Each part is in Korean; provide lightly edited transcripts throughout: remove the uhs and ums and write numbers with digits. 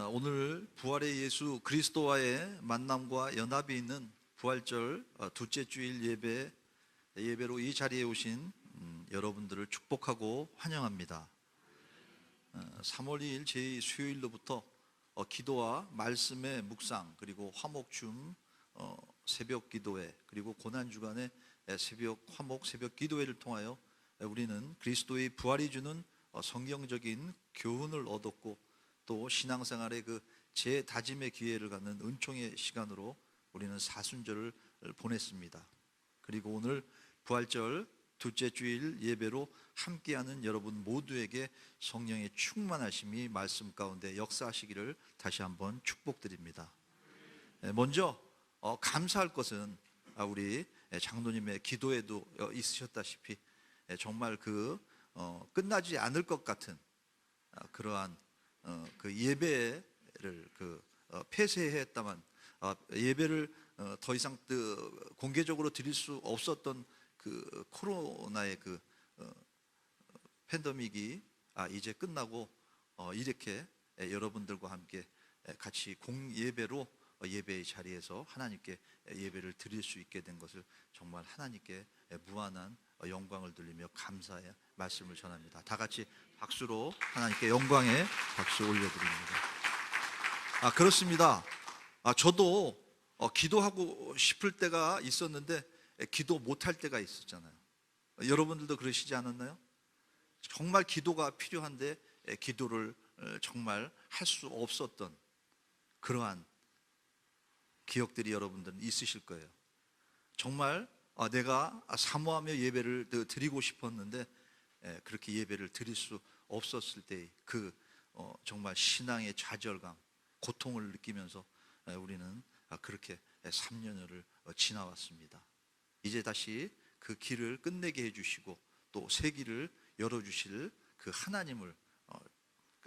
오늘 부활의 예수 그리스도와의 만남과 연합이 있는 부활절 둘째 주일 예배로 이 자리에 오신 여러분들을 축복하고 환영합니다. 3월 2일 제2수요일로부터 기도와 말씀의 묵상, 그리고 화목춤, 새벽 기도회, 그리고 고난주간의 화목 새벽 기도회를 통하여 우리는 그리스도의 부활이 주는 성경적인 교훈을 얻었고, 또 신앙생활의 그 재다짐의 기회를 갖는 은총의 시간으로 우리는 사순절을 보냈습니다. 그리고 오늘 부활절 둘째 주일 예배로 함께하는 여러분 모두에게 성령의 충만하심이 말씀 가운데 역사하시기를 다시 한번 축복드립니다. 먼저 감사할 것은 우리 장로님의 기도에도 있으셨다시피 정말 끝나지 않을 것 같은 그러한 그 예배를 폐쇄했다만 예배를 더 이상 공개적으로 드릴 수 없었던 그 코로나의 팬데믹이 이제 끝나고 이렇게 여러분들과 함께 같이 공예배로 예배의 자리에서 하나님께 예배를 드릴 수 있게 된 것을 정말 하나님께 무한한 영광을 돌리며 감사의 말씀을 전합니다. 다 같이 박수로 하나님께 영광의 박수 올려드립니다. 그렇습니다. 저도 기도하고 싶을 때가 있었는데 기도 못할 때가 있었잖아요. 여러분들도 그러시지 않았나요? 정말 기도가 필요한데 기도를 정말 할 수 없었던 그러한 기억들이 여러분들은 있으실 거예요. 정말 내가 사모하며 예배를 드리고 싶었는데 그렇게 예배를 드릴 수 없었을 때 정말 신앙의 좌절감, 고통을 느끼면서 우리는 그렇게 3년여를 지나왔습니다. 이제 다시 그 길을 끝내게 해주시고 또 새 길을 열어주실 그 하나님을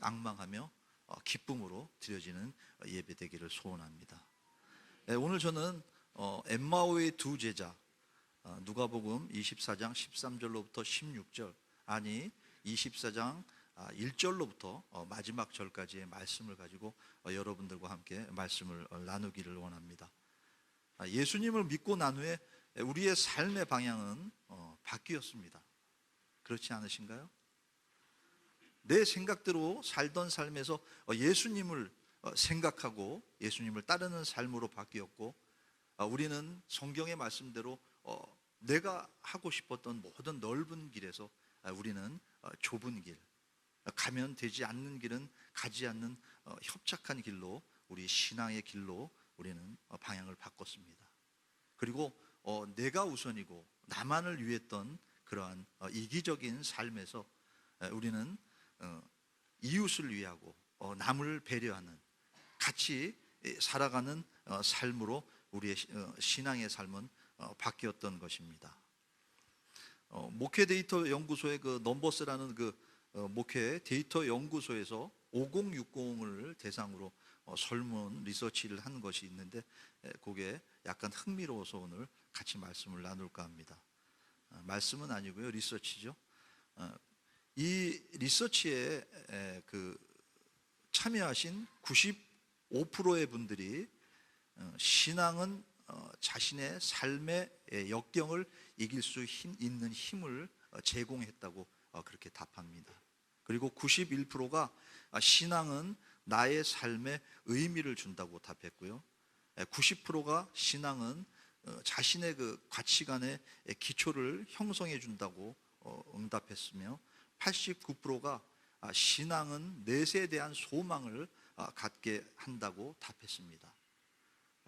앙망하며 기쁨으로 드려지는 예배 되기를 소원합니다. 오늘 저는 엠마오의 두 제자, 누가복음 24장 13절로부터 16절, 24장 1절로부터 마지막 절까지의 말씀을 가지고 여러분들과 함께 말씀을 나누기를 원합니다. 예수님을 믿고 난 후에 우리의 삶의 방향은 바뀌었습니다. 그렇지 않으신가요? 내 생각대로 살던 삶에서 예수님을 생각하고 예수님을 따르는 삶으로 바뀌었고, 우리는 성경의 말씀대로 내가 하고 싶었던 모든 넓은 길에서 우리는 좁은 길, 가면 되지 않는 길은 가지 않는 협착한 길로, 우리 신앙의 길로 우리는 방향을 바꿨습니다. 그리고 내가 우선이고 나만을 위했던 그러한 이기적인 삶에서 우리는 이웃을 위하고 남을 배려하는, 같이 살아가는 삶으로 우리의 신앙의 삶은 바뀌었던 것입니다. 목회 데이터 연구소의 넘버스라는 목회 데이터 연구소에서 5060을 대상으로 설문 리서치를 한 것이 있는데, 그게 약간 흥미로워서 오늘 같이 말씀을 나눌까 합니다. 말씀은 아니고요, 리서치죠. 이 리서치에 참여하신 95%의 분들이 신앙은 자신의 삶의 역경을 이길 수 있는 힘을 제공했다고 그렇게 답합니다. 그리고 91%가 신앙은 나의 삶에 의미를 준다고 답했고요, 90%가 신앙은 자신의 가치관의 기초를 형성해 준다고 응답했으며, 89%가 신앙은 내세에 대한 소망을 갖게 한다고 답했습니다.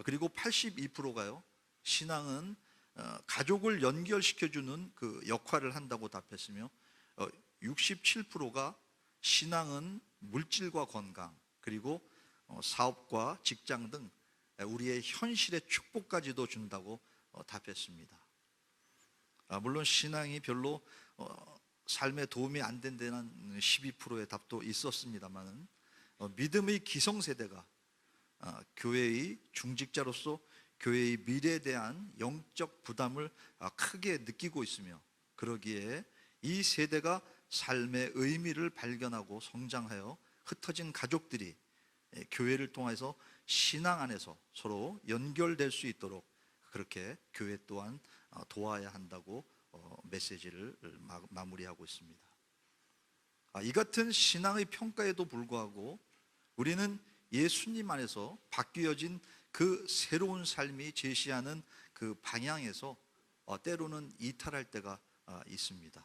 그리고 82%가요, 신앙은 가족을 연결시켜주는 역할을 한다고 답했으며, 67%가 신앙은 물질과 건강, 그리고 사업과 직장 등 우리의 현실의 축복까지도 준다고 답했습니다. 물론 신앙이 별로 삶에 도움이 안 된다는 12%의 답도 있었습니다만, 믿음의 기성세대가 교회의 중직자로서 교회의 미래에 대한 영적 부담을 크게 느끼고 있으며, 그러기에 이 세대가 삶의 의미를 발견하고 성장하여 흩어진 가족들이 교회를 통해서 신앙 안에서 서로 연결될 수 있도록 그렇게 교회 또한 도와야 한다고 메시지를 마무리하고 있습니다. 이 같은 신앙의 평가에도 불구하고 우리는 예수님 안에서 바뀌어진 그 새로운 삶이 제시하는 그 방향에서 때로는 이탈할 때가 있습니다.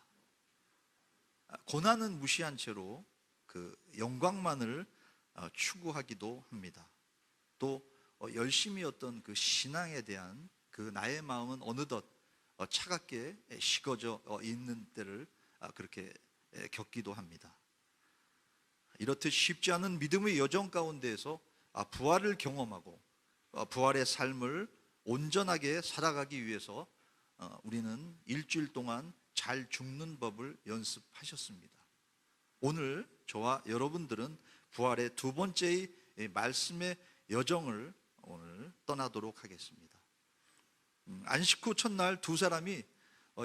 고난은 무시한 채로 그 영광만을 추구하기도 합니다. 또 열심히 어떤 그 신앙에 대한 그 나의 마음은 어느덧 차갑게 식어져 있는 때를 그렇게 겪기도 합니다. 이렇듯 쉽지 않은 믿음의 여정 가운데에서 부활을 경험하고 부활의 삶을 온전하게 살아가기 위해서 우리는 일주일 동안 잘 죽는 법을 연습하셨습니다. 오늘 저와 여러분들은 부활의 두 번째의 말씀의 여정을 오늘 떠나도록 하겠습니다. 안식 후 첫날 두 사람이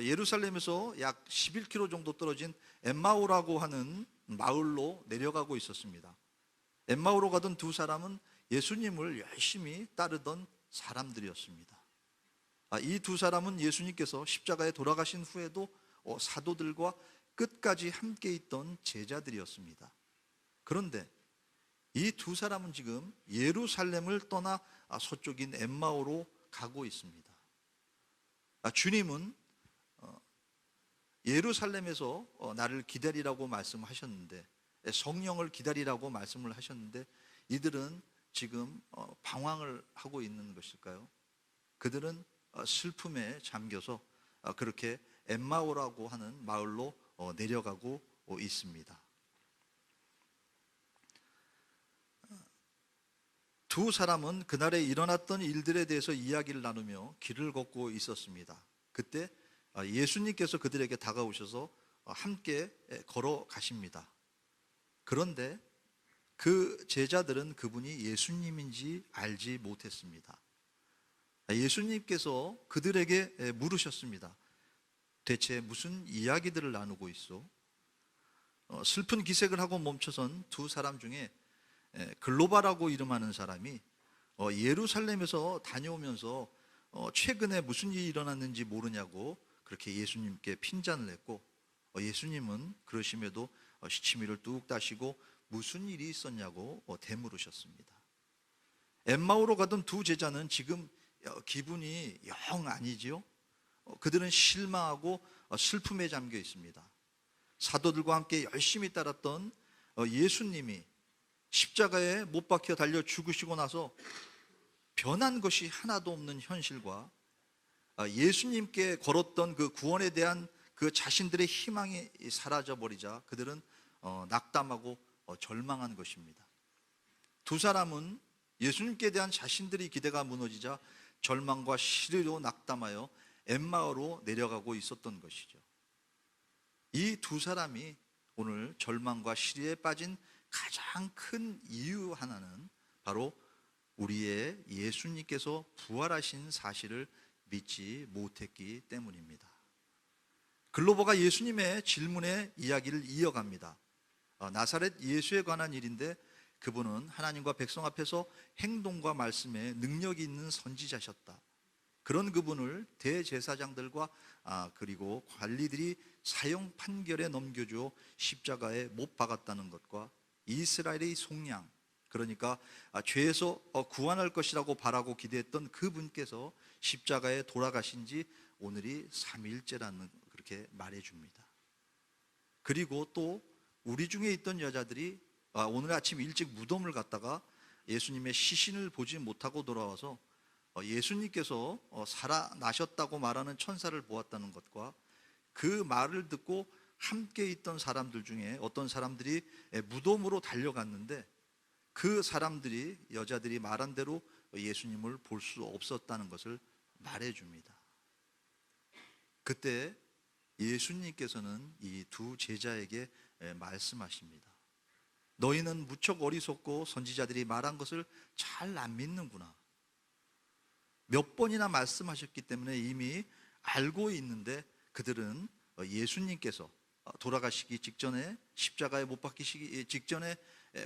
예루살렘에서 약 11km 정도 떨어진 엠마오라고 하는 마을로 내려가고 있었습니다. 엠마오로 가던 두 사람은 예수님을 열심히 따르던 사람들이었습니다. 이 두 사람은 예수님께서 십자가에 돌아가신 후에도 사도들과 끝까지 함께 있던 제자들이었습니다. 그런데 이 두 사람은 지금 예루살렘을 떠나 서쪽인 엠마오로 가고 있습니다. 주님은 예루살렘에서 나를 기다리라고 말씀하셨는데, 성령을 기다리라고 말씀을 하셨는데 이들은 지금 방황을 하고 있는 것일까요? 그들은 슬픔에 잠겨서 그렇게 엠마오라고 하는 마을로 내려가고 있습니다. 두 사람은 그날에 일어났던 일들에 대해서 이야기를 나누며 길을 걷고 있었습니다. 그때 예수님께서 그들에게 다가오셔서 함께 걸어가십니다. 그런데 그 제자들은 그분이 예수님인지 알지 못했습니다. 예수님께서 그들에게 물으셨습니다. 대체 무슨 이야기들을 나누고 있어? 슬픈 기색을 하고 멈춰선 두 사람 중에 글로바라고 이름하는 사람이 예루살렘에서 다녀오면서 최근에 무슨 일이 일어났는지 모르냐고 그렇게 예수님께 핀잔을 했고, 예수님은 그러심에도 시치미를 뚝 따시고 무슨 일이 있었냐고 되물으셨습니다. 엠마오로 가던 두 제자는 지금 기분이 영 아니지요. 그들은 실망하고 슬픔에 잠겨 있습니다. 사도들과 함께 열심히 따랐던 예수님이 십자가에 못 박혀 달려 죽으시고 나서 변한 것이 하나도 없는 현실과 예수님께 걸었던 그 구원에 대한 그 자신들의 희망이 사라져 버리자 그들은 낙담하고 절망한 것입니다. 두 사람은 예수님께 대한 자신들의 기대가 무너지자 절망과 시리로 낙담하여 엠마오로 내려가고 있었던 것이죠. 이 두 사람이 오늘 절망과 시리에 빠진 가장 큰 이유 하나는 바로 우리의 예수님께서 부활하신 사실을 믿지 못했기 때문입니다. 글로버가 예수님의 질문에 이야기를 이어갑니다. 나사렛 예수에 관한 일인데 그분은 하나님과 백성 앞에서 행동과 말씀에 능력이 있는 선지자셨다. 그런 그분을 대제사장들과 그리고 관리들이 사형 판결에 넘겨줘 십자가에 못 박았다는 것과 이스라엘의 속량, 그러니까 죄에서 구원할 것이라고 바라고 기대했던 그분께서 십자가에 돌아가신 지 오늘이 3일째라는 그렇게 말해줍니다. 그리고 또 우리 중에 있던 여자들이 오늘 아침 일찍 무덤을 갔다가 예수님의 시신을 보지 못하고 돌아와서 예수님께서 살아나셨다고 말하는 천사를 보았다는 것과 그 말을 듣고 함께 있던 사람들 중에 어떤 사람들이 무덤으로 달려갔는데 그 사람들이 여자들이 말한 대로 예수님을 볼 수 없었다는 것을 말해줍니다. 그때 예수님께서는 이 두 제자에게 말씀하십니다. 너희는 무척 어리석고 선지자들이 말한 것을 잘 안 믿는구나. 몇 번이나 말씀하셨기 때문에 이미 알고 있는데 그들은 예수님께서 돌아가시기 직전에 십자가에 못 박히시기 직전에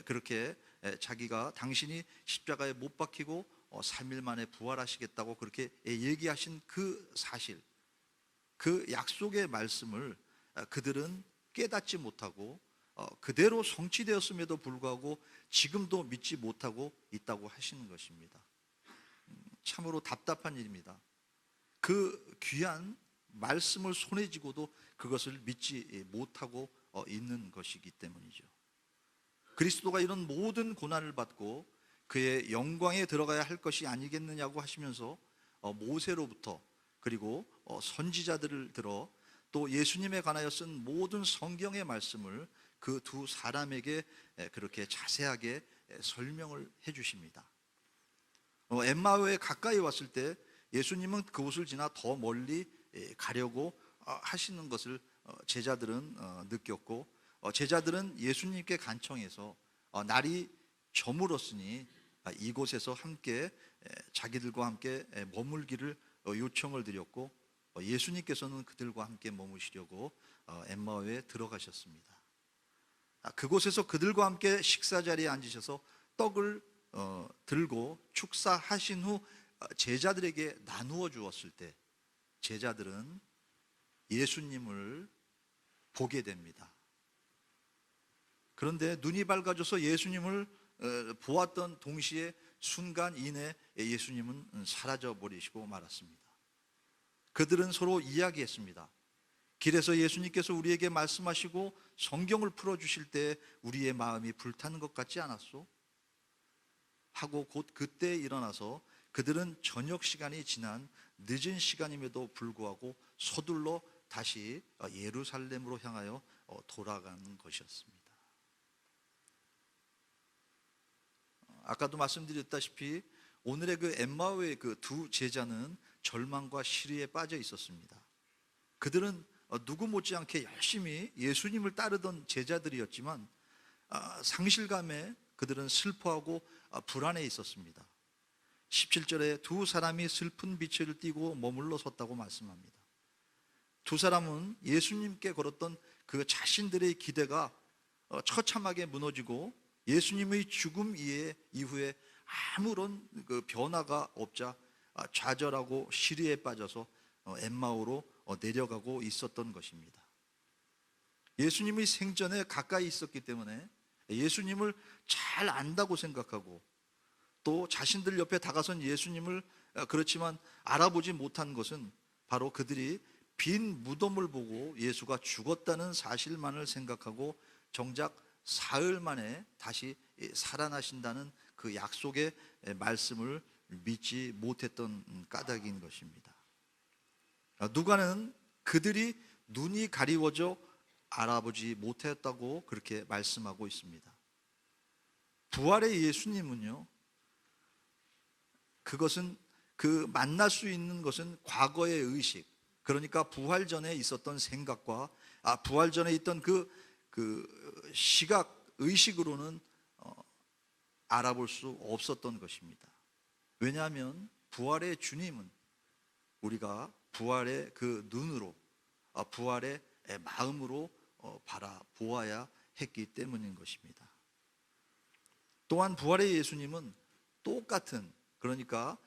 그렇게 자기가 당신이 십자가에 못 박히고 3일 만에 부활하시겠다고 그렇게 얘기하신 그 사실, 그 약속의 말씀을 그들은 깨닫지 못하고 그대로 성취되었음에도 불구하고 지금도 믿지 못하고 있다고 하시는 것입니다. 참으로 답답한 일입니다. 그 귀한 말씀을 손에 쥐고도 그것을 믿지 못하고 있는 것이기 때문이죠. 그리스도가 이런 모든 고난을 받고 그의 영광에 들어가야 할 것이 아니겠느냐고 하시면서 모세로부터 그리고 선지자들을 들어 또 예수님에 관하여 쓴 모든 성경의 말씀을 그 두 사람에게 그렇게 자세하게 설명을 해 주십니다. 엠마오에 가까이 왔을 때 예수님은 그곳을 지나 더 멀리 가려고 하시는 것을 제자들은 느꼈고, 제자들은 예수님께 간청해서 날이 저물었으니 이곳에서 함께 자기들과 함께 머물기를 요청을 드렸고, 예수님께서는 그들과 함께 머무시려고 엠마오에 들어가셨습니다. 그곳에서 그들과 함께 식사 자리에 앉으셔서 떡을 들고 축사하신 후 제자들에게 나누어 주었을 때 제자들은 예수님을 보게 됩니다. 그런데 눈이 밝아져서 예수님을 보았던 동시에 순간 이내 예수님은 사라져 버리시고 말았습니다. 그들은 서로 이야기했습니다. 길에서 예수님께서 우리에게 말씀하시고 성경을 풀어주실 때 우리의 마음이 불타는 것 같지 않았소? 하고 곧 그때 일어나서 그들은 저녁 시간이 지난 늦은 시간임에도 불구하고 서둘러 다시 예루살렘으로 향하여 돌아가는 것이었습니다. 아까도 말씀드렸다시피 오늘의 그 엠마오의 그 두 제자는 절망과 시리에 빠져 있었습니다. 그들은 누구 못지않게 열심히 예수님을 따르던 제자들이었지만 상실감에 그들은 슬퍼하고 불안해 있었습니다. 17절에 두 사람이 슬픈 빛을 띠고 머물러 섰다고 말씀합니다. 두 사람은 예수님께 걸었던 그 자신들의 기대가 처참하게 무너지고 예수님의 죽음 이후에 아무런 그 변화가 없자 좌절하고 시리에 빠져서 엠마오로 내려가고 있었던 것입니다. 예수님의 생전에 가까이 있었기 때문에 예수님을 잘 안다고 생각하고 또 자신들 옆에 다가선 예수님을 그렇지만 알아보지 못한 것은 바로 그들이 빈 무덤을 보고 예수가 죽었다는 사실만을 생각하고 정작 사흘 만에 다시 살아나신다는 그 약속의 말씀을 믿지 못했던 까닭인 것입니다. 누가는 그들이 눈이 가리워져 알아보지 못했다고 그렇게 말씀하고 있습니다. 부활의 예수님은요, 그것은 그 만날 수 있는 것은 과거의 의식, 그러니까 부활 전에 있었던 생각과 부활 전에 있던 그 시각 의식으로는 알아볼 수 없었던 것입니다. 왜냐하면 부활의 주님은 우리가 부활의 그 눈으로 부활의 마음으로 바라보아야 했기 때문인 것입니다. 또한 부활의 예수님은 똑같은, 그러니까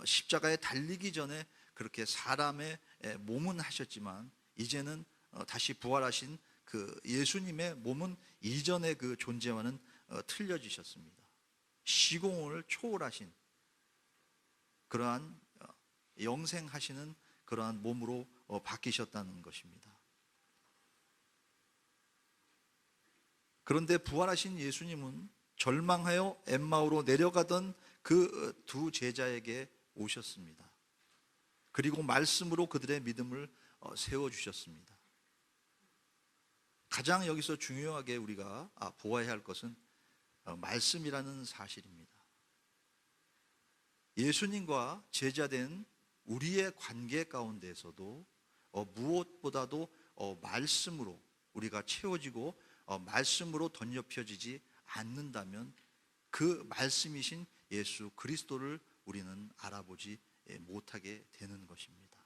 십자가에 달리기 전에 그렇게 사람의 몸은 하셨지만 이제는 다시 부활하신 그 예수님의 몸은 이전의 그 존재와는 틀려지셨습니다. 시공을 초월하신 그러한 영생하시는 그러한 몸으로 바뀌셨다는 것입니다. 그런데 부활하신 예수님은 절망하여 엠마오로 내려가던 그 두 제자에게 오셨습니다. 그리고 말씀으로 그들의 믿음을 세워주셨습니다. 가장 여기서 중요하게 우리가 보아야 할 것은 말씀이라는 사실입니다. 예수님과 제자된 우리의 관계 가운데에서도 무엇보다도 말씀으로 우리가 채워지고 말씀으로 덧입혀지지 않는다면 그 말씀이신 예수 그리스도를 우리는 알아보지 못하게 되는 것입니다.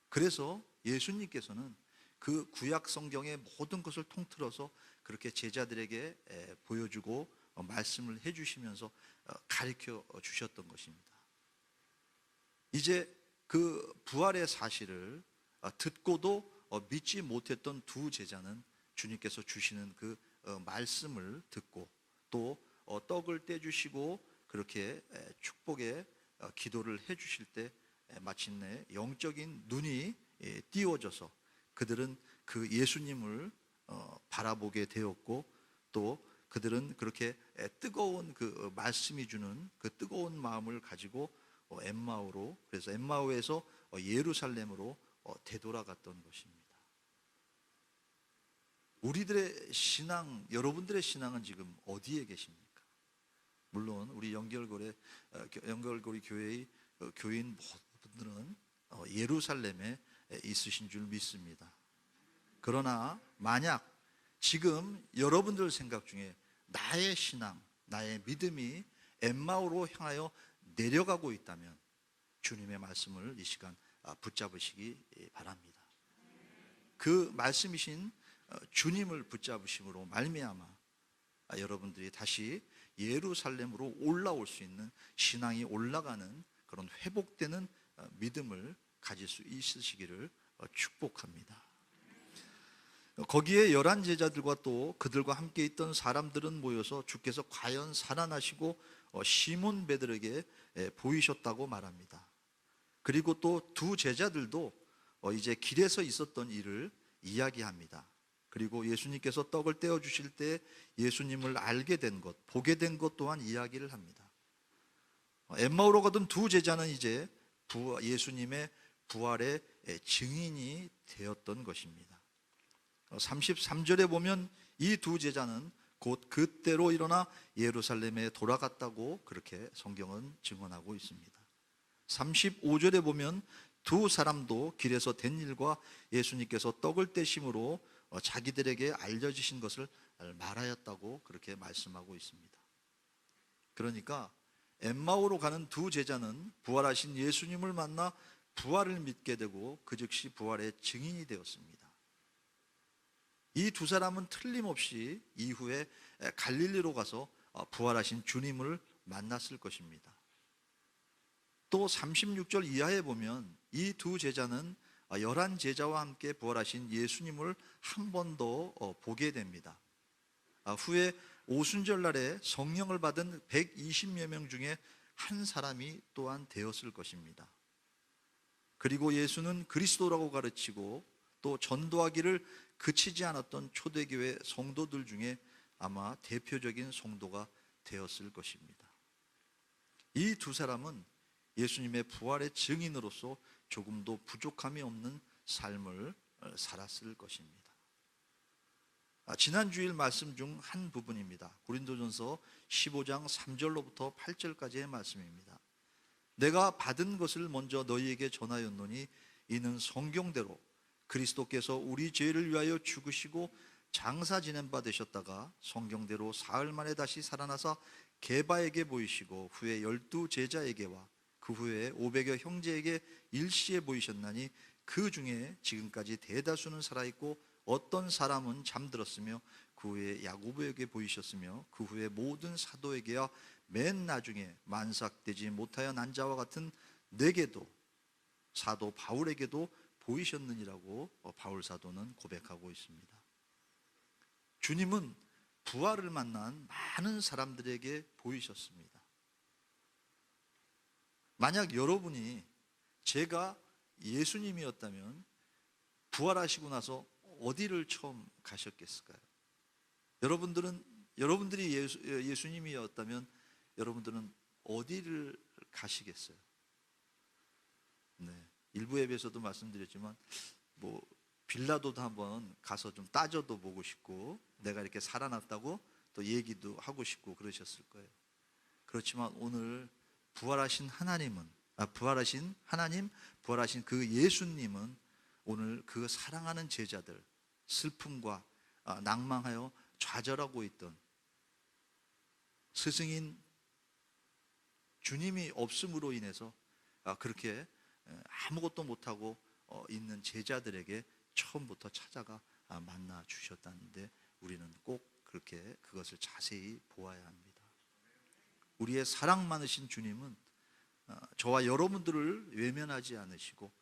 그래서 예수님께서는 그 구약 성경의 모든 것을 통틀어서 그렇게 제자들에게 보여주고 말씀을 해주시면서 가르쳐 주셨던 것입니다. 이제 그 부활의 사실을 듣고도 믿지 못했던 두 제자는 주님께서 주시는 그 말씀을 듣고 또 떡을 떼주시고 그렇게 축복의 기도를 해주실 때 마침내 영적인 눈이 띄워져서 그들은 그 예수님을 바라보게 되었고 또 그들은 그렇게 뜨거운 그 말씀이 주는 그 뜨거운 마음을 가지고 엠마오로, 그래서 엠마오에서 예루살렘으로 되돌아갔던 것입니다. 우리들의 신앙, 여러분들의 신앙은 지금 어디에 계십니까? 물론 우리 연결고리 교회의 교인 분들은 예루살렘에 있으신 줄 믿습니다. 그러나 만약 지금 여러분들 생각 중에 나의 신앙, 나의 믿음이 엠마오로 향하여 내려가고 있다면 주님의 말씀을 이 시간 붙잡으시기 바랍니다. 그 말씀이신 주님을 붙잡으심으로 말미암아 여러분들이 다시 예루살렘으로 올라올 수 있는 신앙이 올라가는 그런 회복되는 믿음을 가질 수 있으시기를 축복합니다. 거기에 11제자들과 또 그들과 함께 있던 사람들은 모여서 주께서 과연 살아나시고 시몬 베드로에게 보이셨다고 말합니다. 그리고 또 두 제자들도 이제 길에서 있었던 일을 이야기합니다. 그리고 예수님께서 떡을 떼어 주실 때 예수님을 알게 된 것, 보게 된 것 또한 이야기를 합니다. 엠마오로 가던 두 제자는 이제 예수님의 부활의 증인이 되었던 것입니다. 33절에 보면 이 두 제자는 곧 그때로 일어나 예루살렘에 돌아갔다고 그렇게 성경은 증언하고 있습니다. 35절에 보면 두 사람도 길에서 된 일과 예수님께서 떡을 떼심으로 자기들에게 알려주신 것을 말하였다고 그렇게 말씀하고 있습니다. 그러니까 엠마오로 가는 두 제자는 부활하신 예수님을 만나 부활을 믿게 되고 그 즉시 부활의 증인이 되었습니다. 이 두 사람은 틀림없이 이후에 갈릴리로 가서 부활하신 주님을 만났을 것입니다. 또 36절 이하에 보면 이 두 제자는 11제자와 함께 부활하신 예수님을 한 번 더 보게 됩니다. 후에 오순절 날에 성령을 받은 120여 명 중에 한 사람이 또한 되었을 것입니다. 그리고 예수는 그리스도라고 가르치고 또 전도하기를 그치지 않았던 초대교회 성도들 중에 아마 대표적인 성도가 되었을 것입니다. 이 두 사람은 예수님의 부활의 증인으로서 조금도 부족함이 없는 삶을 살았을 것입니다. 지난 주일 말씀 중 한 부분입니다. 고린도전서 15장 3절로부터 8절까지의 말씀입니다. 내가 받은 것을 먼저 너희에게 전하였노니 이는 성경대로 그리스도께서 우리 죄를 위하여 죽으시고 장사 지낸 바 되셨다가 성경대로 사흘 만에 다시 살아나사 게바에게 보이시고 후에 12제자에게와 그 후에 500여 형제에게 일시에 보이셨나니 그 중에 지금까지 대다수는 살아있고 어떤 사람은 잠들었으며 그 후에 야고보에게 보이셨으며 그 후에 모든 사도에게야 맨 나중에 만삭되지 못하여 난 자와 같은 내게도 사도 바울에게도 보이셨느니라고 바울 사도는 고백하고 있습니다. 주님은 부활을 만난 많은 사람들에게 보이셨습니다. 만약 여러분이 제가 예수님이었다면 부활하시고 나서 어디를 처음 가셨겠을까요? 여러분들이 예수님이었다면 여러분들은 어디를 가시겠어요? 네, 일부 예배에서도 말씀드렸지만 빌라도도 한번 가서 좀 따져도 보고 싶고 내가 이렇게 살아났다고 또 얘기도 하고 싶고 그러셨을 거예요. 그렇지만 오늘 부활하신 하나님, 부활하신 그 예수님은 오늘 그 사랑하는 제자들, 슬픔과 낭망하여 좌절하고 있던 스승인 주님이 없음으로 인해서 그렇게 아무것도 못하고 있는 제자들에게 처음부터 찾아가 만나 주셨다는데 우리는 꼭 그렇게 그것을 자세히 보아야 합니다. 우리의 사랑 많으신 주님은 저와 여러분들을 외면하지 않으시고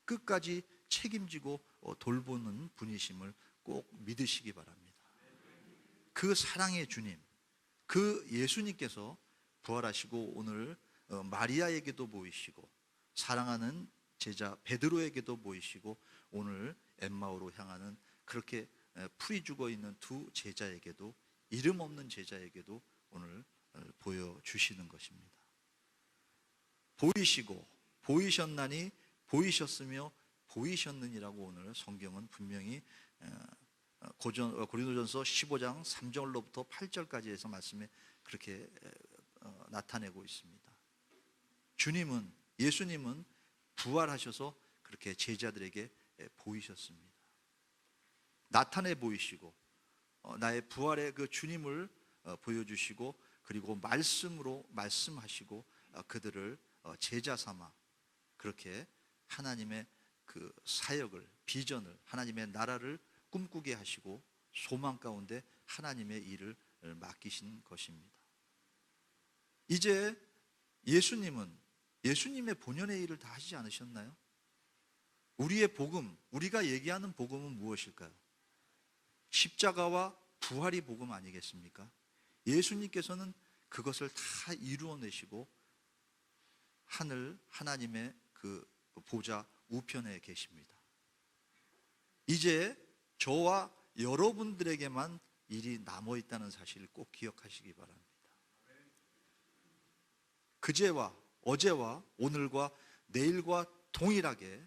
끝까지 책임지고 돌보는 분이심을 꼭 믿으시기 바랍니다. 그 사랑의 주님, 그 예수님께서 부활하시고 오늘 마리아에게도 보이시고 사랑하는 제자 베드로에게도 보이시고 오늘 엠마오로 향하는 그렇게 풀이 죽어 있는 두 제자에게도, 이름 없는 제자에게도 오늘 보여주시는 것입니다. 보이시고 보이셨나니 보이셨으며 보이셨느니라고 오늘 성경은 분명히 고린도전서 15장 3절로부터 8절까지 해서 말씀에 그렇게 나타내고 있습니다. 주님은, 예수님은 부활하셔서 그렇게 제자들에게 보이셨습니다. 나타내 보이시고 나의 부활의 그 주님을 보여주시고 그리고 말씀으로 말씀하시고 그들을 제자 삼아 그렇게 하나님의 그 사역을, 비전을, 하나님의 나라를 꿈꾸게 하시고 소망 가운데 하나님의 일을 맡기신 것입니다. 이제 예수님은 예수님의 본연의 일을 다 하시지 않으셨나요? 우리의 복음, 우리가 얘기하는 복음은 무엇일까요? 십자가와 부활이 복음 아니겠습니까? 예수님께서는 그것을 다 이루어내시고 하나님의 그 보좌 우편에 계십니다. 이제 저와 여러분들에게만 일이 남아있다는 사실을 꼭 기억하시기 바랍니다. 그제와 어제와 오늘과 내일과 동일하게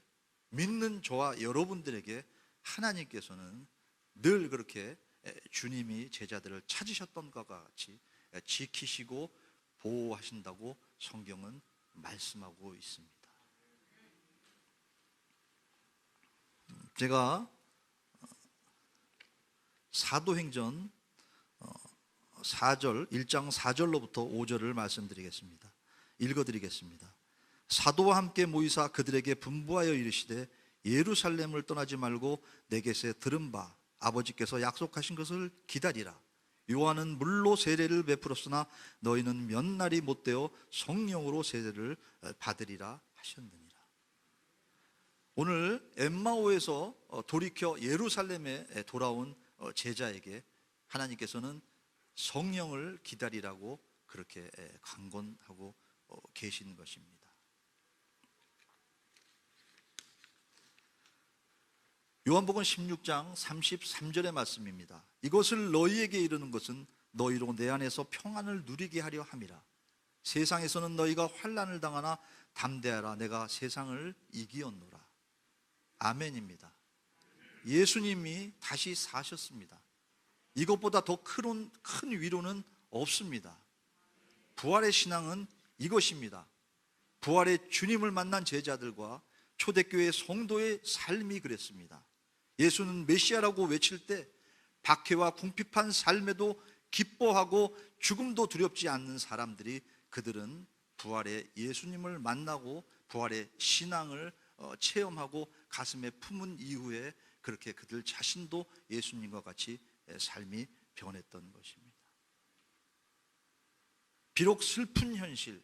믿는 저와 여러분들에게 하나님께서는 늘 그렇게 주님이 제자들을 찾으셨던 것과 같이 지키시고 보호하신다고 성경은 말씀하고 있습니다. 제가 사도행전 1장 4절로부터 5절을 말씀드리겠습니다. 읽어드리겠습니다. 사도와 함께 모이사 그들에게 분부하여 이르시되 예루살렘을 떠나지 말고 내게서 들은 바 아버지께서 약속하신 것을 기다리라. 요한은 물로 세례를 베풀었으나 너희는 몇 날이 못되어 성령으로 세례를 받으리라 하셨느니라. 오늘 엠마오에서 돌이켜 예루살렘에 돌아온 제자에게 하나님께서는 성령을 기다리라고 그렇게 강권하고 계신 것입니다. 요한복음 16장 33절의 말씀입니다. 이것을 너희에게 이르는 것은 너희로 내 안에서 평안을 누리게 하려 함이라. 세상에서는 너희가 환난을 당하나 담대하라. 내가 세상을 이기었노라. 아멘입니다. 예수님이 다시 사셨습니다. 이것보다 더 큰 위로는 없습니다. 부활의 신앙은 이것입니다. 부활의 주님을 만난 제자들과 초대교회 성도의 삶이 그랬습니다. 예수는 메시아라고 외칠 때 박해와 궁핍한 삶에도 기뻐하고 죽음도 두렵지 않는 사람들이, 그들은 부활의 예수님을 만나고 부활의 신앙을 체험하고 가슴에 품은 이후에 그렇게 그들 자신도 예수님과 같이 삶이 변했던 것입니다. 비록 슬픈 현실,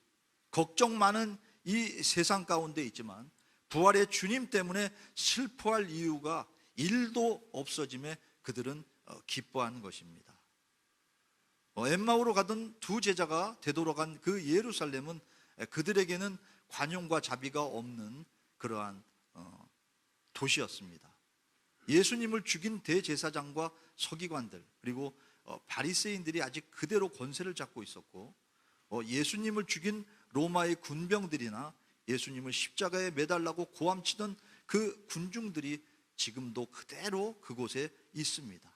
걱정 많은 이 세상 가운데 있지만 부활의 주님 때문에 슬퍼할 이유가 1도 없어짐에 그들은 기뻐하는 것입니다. 엠마오로 가던 두 제자가 되돌아간 그 예루살렘은 그들에게는 관용과 자비가 없는 그러한 도시였습니다. 예수님을 죽인 대제사장과 서기관들 그리고 바리새인들이 아직 그대로 권세를 잡고 있었고, 예수님을 죽인 로마의 군병들이나 예수님을 십자가에 매달라고 고함치던 그 군중들이 지금도 그대로 그곳에 있습니다.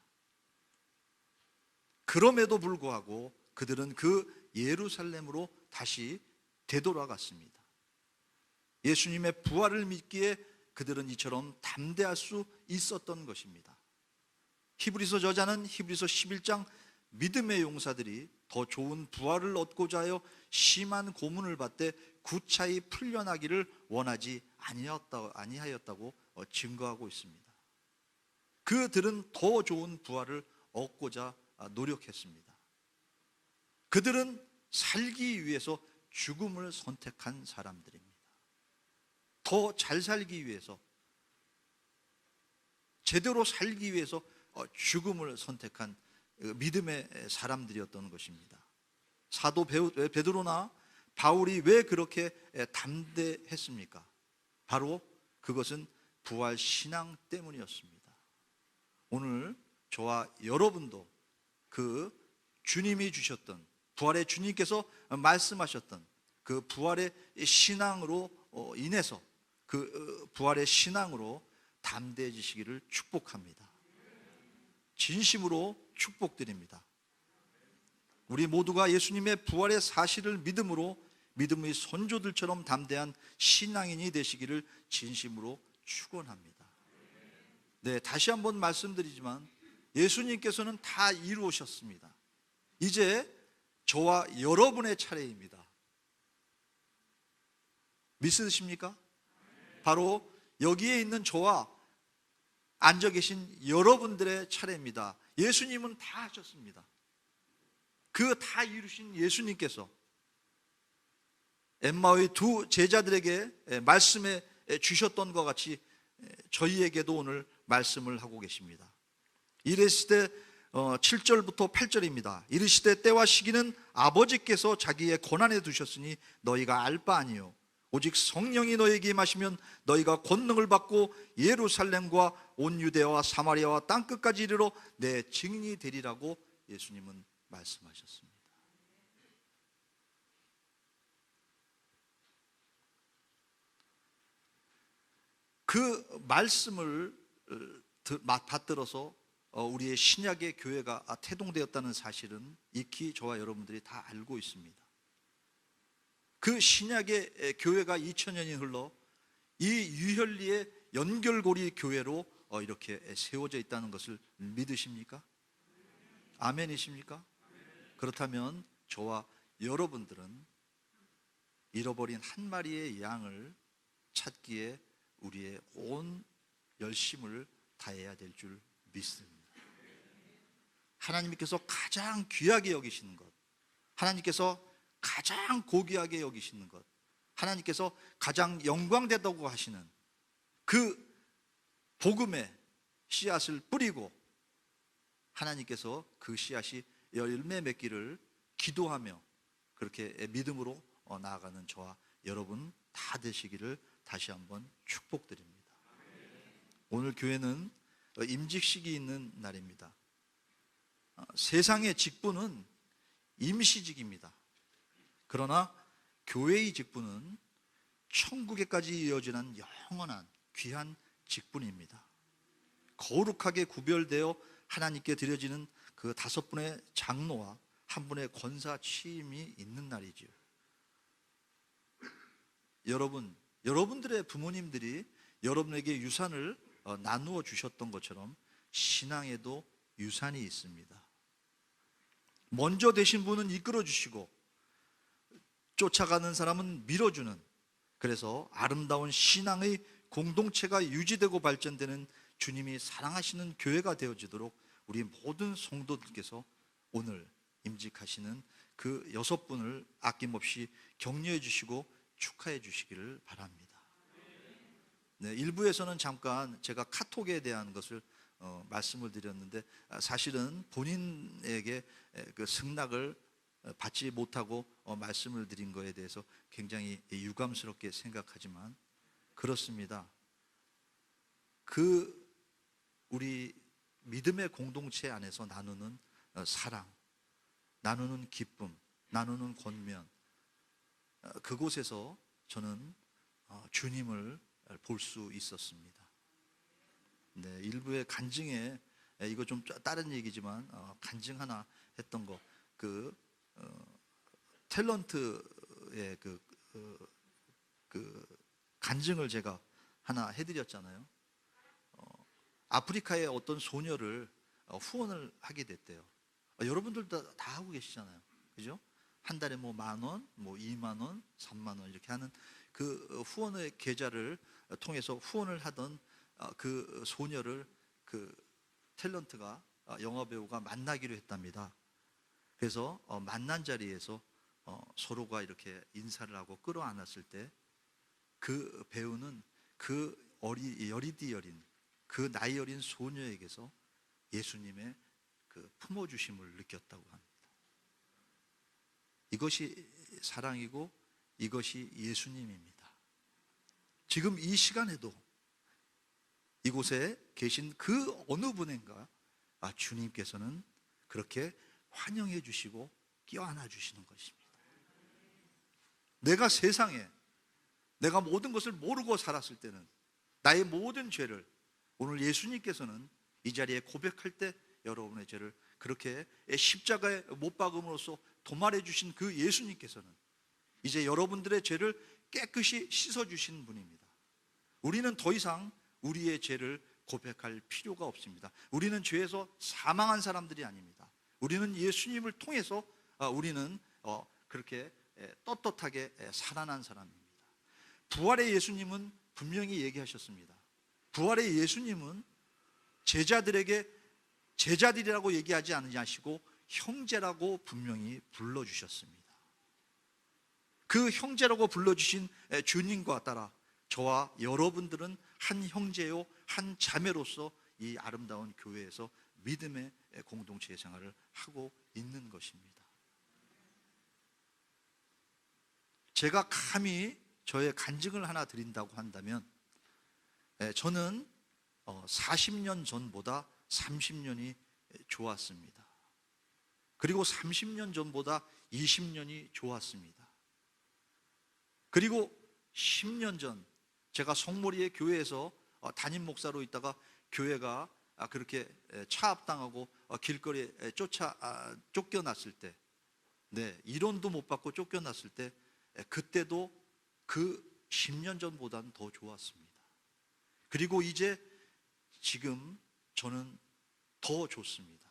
그럼에도 불구하고 그들은 그 예루살렘으로 다시 되돌아갔습니다. 예수님의 부활을 믿기에 그들은 이처럼 담대할 수 있었던 것입니다. 히브리서 저자는 히브리서 11장 믿음의 용사들이 더 좋은 부활을 얻고자 하여 심한 고문을 받되 구차히 풀려나기를 원하지 아니하였다고 증거하고 있습니다. 그들은 더 좋은 부활을 얻고자 노력했습니다. 그들은 살기 위해서 죽음을 선택한 사람들입니다. 더 잘 살기 위해서, 제대로 살기 위해서 죽음을 선택한 믿음의 사람들이었던 것입니다. 사도 베드로나 바울이 왜 그렇게 담대했습니까? 바로 그것은 부활 신앙 때문이었습니다. 오늘 저와 여러분도 그 주님이 주셨던, 부활의 주님께서 말씀하셨던 그 부활의 신앙으로 인해서, 그 부활의 신앙으로 담대해지시기를 축복합니다. 진심으로 축복드립니다. 우리 모두가 예수님의 부활의 사실을 믿음으로 믿음의 선조들처럼 담대한 신앙인이 되시기를 진심으로 축원합니다. 네, 다시 한번 말씀드리지만 예수님께서는 다 이루셨습니다. 이제 저와 여러분의 차례입니다. 믿으십니까? 바로 여기에 있는 저와 앉아 계신 여러분들의 차례입니다. 예수님은 다 하셨습니다. 그 다 이루신 예수님께서 엠마오의 두 제자들에게 말씀해 주셨던 것 같이 저희에게도 오늘 말씀을 하고 계십니다. 이르시되 7절부터 8절입니다. 이르시되 때와 시기는 아버지께서 자기의 권한에 두셨으니 너희가 알 바 아니요 오직 성령이 너희에게 임하시면 너희가 권능을 받고 예루살렘과 온 유대와 사마리아와 땅끝까지 이르러 내 증인이 되리라고 예수님은 말씀하셨습니다. 그 말씀을 받들어서 우리의 신약의 교회가 태동되었다는 사실은 익히 저와 여러분들이 다 알고 있습니다. 그 신약의 교회가 2000년이 흘러 이 유혈리의 연결고리 교회로 이렇게 세워져 있다는 것을 믿으십니까? 아멘이십니까? 그렇다면 저와 여러분들은 잃어버린 한 마리의 양을 찾기에 우리의 온 열심을 다해야 될 줄 믿습니다. 하나님께서 가장 귀하게 여기시는 것, 하나님께서 가장 고귀하게 여기시는 것, 하나님께서 가장 영광되다고 하시는 그 복음의 씨앗을 뿌리고 하나님께서 그 씨앗이 열매 맺기를 기도하며 그렇게 믿음으로 나아가는 저와 여러분 다 되시기를 다시 한번 축복드립니다. 오늘 교회는 임직식이 있는 날입니다. 세상의 직분은 임시직입니다. 그러나 교회의 직분은 천국에까지 이어지는 영원한 귀한 직분입니다. 거룩하게 구별되어 하나님께 드려지는 그 5분의 장로와 1분의 권사 취임이 있는 날이지요. 여러분들의 부모님들이 여러분에게 유산을 나누어 주셨던 것처럼 신앙에도 유산이 있습니다. 먼저 되신 분은 이끌어 주시고 쫓아가는 사람은 밀어주는, 그래서 아름다운 신앙의 공동체가 유지되고 발전되는 주님이 사랑하시는 교회가 되어지도록 우리 모든 성도들께서 오늘 임직하시는 그 6분을 아낌없이 격려해 주시고 축하해 주시기를 바랍니다. 네, 일부에서는 잠깐 제가 카톡에 대한 것을 말씀을 드렸는데 사실은 본인에게 그 승낙을 받지 못하고 말씀을 드린 거에 대해서 굉장히 유감스럽게 생각하지만 그렇습니다. 그 우리 믿음의 공동체 안에서 나누는 사랑, 나누는 기쁨, 나누는 권면, 그곳에서 저는 주님을 볼 수 있었습니다. 네, 일부의 간증에 이거 좀 다른 얘기지만 간증 하나 했던 거, 그 탤런트의 그 간증을 제가 하나 해드렸잖아요. 아프리카의 어떤 소녀를 후원을 하게 됐대요. 여러분들도 다 하고 계시잖아요, 그죠? 한 달에 뭐 10,000원, 뭐 20,000원, 30,000원 이렇게 하는 그 후원의 계좌를 통해서 후원을 하던 그 소녀를 그 탤런트가 영화 배우가 만나기로 했답니다. 그래서 만난 자리에서 서로가 이렇게 인사를 하고 끌어안았을 때 그 배우는 그 여리디 여린 그 나이 어린 소녀에게서 예수님의 그 품어주심을 느꼈다고 합니다. 이것이 사랑이고 이것이 예수님입니다. 지금 이 시간에도 이곳에 계신 그 어느 분인가 주님께서는 그렇게 환영해 주시고 껴안아 주시는 것입니다. 내가 세상에 내가 모든 것을 모르고 살았을 때는 나의 모든 죄를 오늘 예수님께서는 이 자리에 고백할 때 여러분의 죄를 그렇게 십자가에 못 박음으로써 도말해 주신 그 예수님께서는 이제 여러분들의 죄를 깨끗이 씻어 주신 분입니다. 우리는 더 이상 우리의 죄를 고백할 필요가 없습니다. 우리는 죄에서 사망한 사람들이 아닙니다. 우리는 예수님을 통해서 우리는 그렇게 떳떳하게 살아난 사람입니다. 부활의 예수님은 분명히 얘기하셨습니다. 부활의 예수님은 제자들에게 제자들이라고 얘기하지 않으시고 형제라고 분명히 불러주셨습니다. 그 형제라고 불러주신 주님과 따라 저와 여러분들은 한 형제요 한 자매로서 이 아름다운 교회에서 믿음의 공동체 생활을 하고 있는 것입니다. 제가 감히 저의 간증을 하나 드린다고 한다면 저는 40년 전보다 30년이 좋았습니다. 그리고 30년 전보다 20년이 좋았습니다. 그리고 10년 전 제가 성모리의 교회에서 담임 목사로 있다가 교회가 그렇게 차압당하고 길거리에 쫓겨났을 때, 일원도 못 받고 쫓겨났을 때, 그때도 그 10년 전보다는 더 좋았습니다. 그리고 이제 지금 저는 더 좋습니다.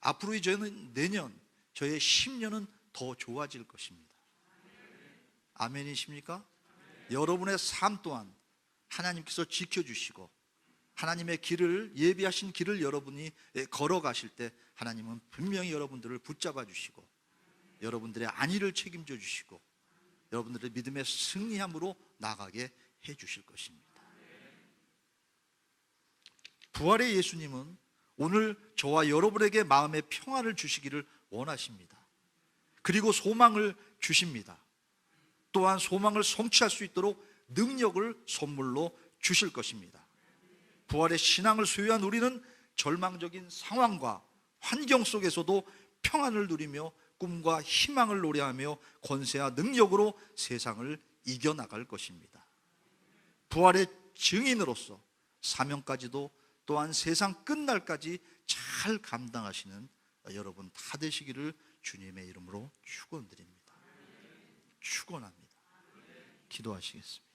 앞으로 저는 내년 저의 10년은 더 좋아질 것입니다. 아멘이십니까? 여러분의 삶 또한 하나님께서 지켜주시고 하나님의 길을 예비하신 길을 여러분이 걸어가실 때 하나님은 분명히 여러분들을 붙잡아 주시고 여러분들의 안위를 책임져 주시고 여러분들의 믿음의 승리함으로 나가게 해 주실 것입니다. 부활의 예수님은 오늘 저와 여러분에게 마음의 평화를 주시기를 원하십니다. 그리고 소망을 주십니다. 또한 소망을 성취할 수 있도록 능력을 선물로 주실 것입니다. 부활의 신앙을 소유한 우리는 절망적인 상황과 환경 속에서도 평안을 누리며 꿈과 희망을 노래하며 권세와 능력으로 세상을 이겨나갈 것입니다. 부활의 증인으로서 사명까지도 또한 세상 끝날까지 잘 감당하시는 여러분 다 되시기를 주님의 이름으로 축원드립니다. 축원합니다. 기도하시겠습니다.